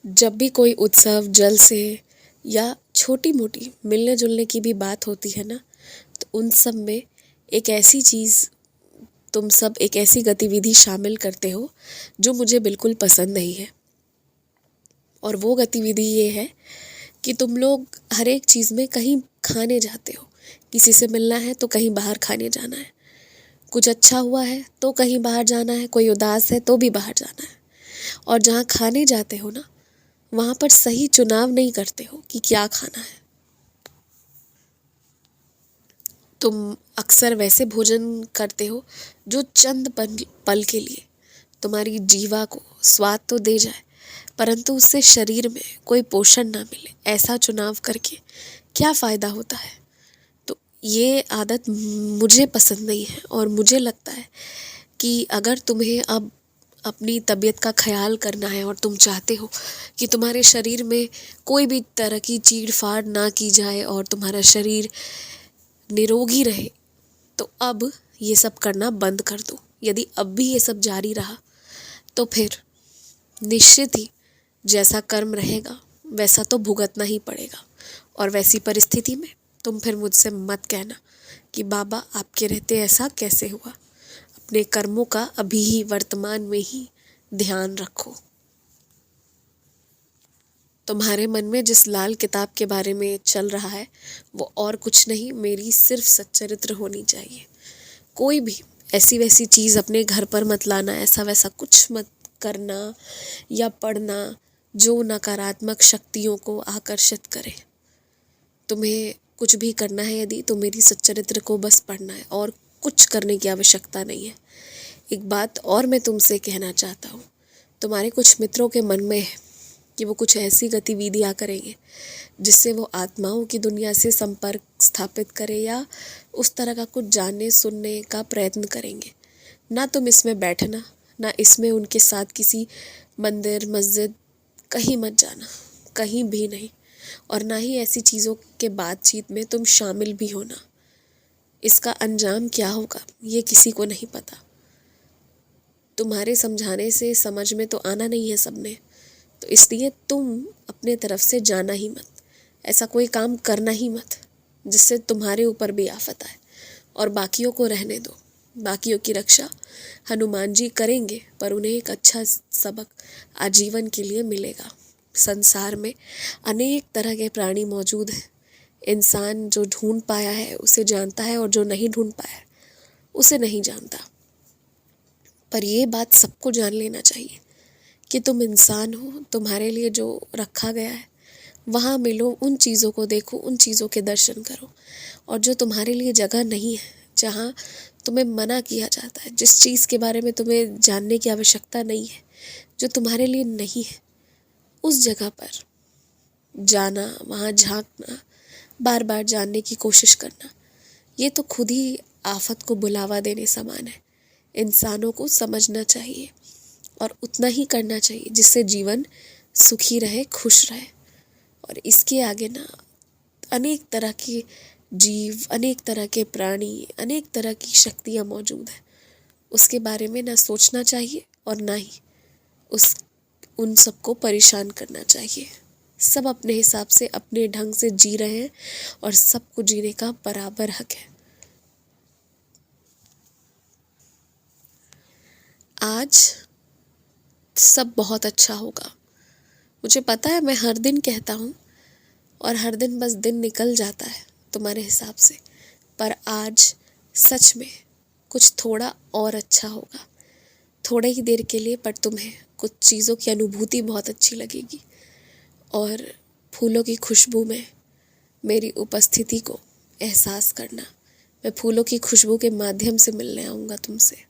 जब भी कोई उत्सव जल से या छोटी मोटी मिलने जुलने की भी बात होती है ना, तो उन सब में एक ऐसी चीज़, तुम सब एक ऐसी गतिविधि शामिल करते हो जो मुझे बिल्कुल पसंद नहीं है। और वो गतिविधि ये है कि तुम लोग हर एक चीज़ में कहीं खाने जाते हो। किसी से मिलना है तो कहीं बाहर खाने जाना है, कुछ अच्छा हुआ है तो कहीं बाहर जाना है, कोई उदास है तो भी बाहर जाना है। और जहाँ खाने जाते हो ना, वहाँ पर सही चुनाव नहीं करते हो कि क्या खाना है। तुम अक्सर वैसे भोजन करते हो जो चंद पल पल के लिए तुम्हारी जीवा को स्वाद तो दे जाए, परंतु उससे शरीर में कोई पोषण ना मिले। ऐसा चुनाव करके क्या फ़ायदा होता है। तो ये आदत मुझे पसंद नहीं है। और मुझे लगता है कि अगर तुम्हें अब अपनी तबीयत का ख्याल करना है और तुम चाहते हो कि तुम्हारे शरीर में कोई भी तरह की चीड़ फाड़ ना की जाए और तुम्हारा शरीर निरोगी रहे, तो अब ये सब करना बंद कर दो। यदि अब भी ये सब जारी रहा तो फिर निश्चित ही जैसा कर्म रहेगा वैसा तो भुगतना ही पड़ेगा। और वैसी परिस्थिति में तुम फिर मुझसे मत कहना कि बाबा आपके रहते ऐसा कैसे हुआ। अपने कर्मों का अभी ही वर्तमान में ही ध्यान रखो। तुम्हारे मन में जिस लाल किताब के बारे में चल रहा है वो और कुछ नहीं, मेरी सिर्फ सच्चरित्र होनी चाहिए। कोई भी ऐसी वैसी चीज़ अपने घर पर मत लाना, ऐसा वैसा कुछ मत करना या पढ़ना जो नकारात्मक शक्तियों को आकर्षित करे। तुम्हें कुछ भी करना है यदि, तो मेरी सच्चरित्र को बस पढ़ना है और कुछ करने की आवश्यकता नहीं है। एक बात और मैं तुमसे कहना चाहता हूँ, तुम्हारे कुछ मित्रों के मन में है कि वो कुछ ऐसी गतिविधियाँ करेंगे जिससे वो आत्माओं की दुनिया से संपर्क स्थापित करें या उस तरह का कुछ जानने सुनने का प्रयत्न करेंगे। ना तुम इसमें बैठना, ना इसमें उनके साथ किसी मंदिर मस्जिद कहीं मत जाना, कहीं भी नहीं। और ना ही ऐसी चीज़ों के बातचीत में तुम शामिल भी होना। इसका अंजाम क्या होगा ये किसी को नहीं पता। तुम्हारे समझाने से समझ में तो आना नहीं है सबने, तो इसलिए तुम अपने तरफ से जाना ही मत, ऐसा कोई काम करना ही मत जिससे तुम्हारे ऊपर भी आफत आए। और बाकियों को रहने दो, बाकियों की रक्षा हनुमान जी करेंगे, पर उन्हें एक अच्छा सबक आजीवन के लिए मिलेगा। संसार में अनेक तरह के प्राणी मौजूद हैं। इंसान जो ढूंढ पाया है उसे जानता है और जो नहीं ढूंढ पाया है उसे नहीं जानता। पर ये बात सबको जान लेना चाहिए कि तुम इंसान हो, तुम्हारे लिए जो रखा गया है वहाँ मिलो, उन चीज़ों को देखो, उन चीज़ों के दर्शन करो। और जो तुम्हारे लिए जगह नहीं है, जहाँ तुम्हें मना किया जाता है, जिस चीज़ के बारे में तुम्हें जानने की आवश्यकता नहीं है, जो तुम्हारे लिए नहीं है, उस जगह पर जाना, वहाँ झांकना, बार बार जानने की कोशिश करना, ये तो खुद ही आफत को बुलावा देने समान है। इंसानों को समझना चाहिए और उतना ही करना चाहिए जिससे जीवन सुखी रहे, खुश रहे। और इसके आगे ना अनेक तरह के जीव, अनेक तरह के प्राणी, अनेक तरह की शक्तियाँ मौजूद हैं। उसके बारे में ना सोचना चाहिए और ना ही उन सबको परेशान करना चाहिए। सब अपने हिसाब से अपने ढंग से जी रहे हैं और सबको जीने का बराबर हक है। आज सब बहुत अच्छा होगा। मुझे पता है मैं हर दिन कहता हूँ और हर दिन बस दिन निकल जाता है तुम्हारे हिसाब से, पर आज सच में कुछ थोड़ा और अच्छा होगा। थोड़े ही देर के लिए, पर तुम्हें कुछ चीज़ों की अनुभूति बहुत अच्छी लगेगी और फूलों की खुशबू में मेरी उपस्थिति को एहसास करना। मैं फूलों की खुशबू के माध्यम से मिलने आऊँगा तुमसे।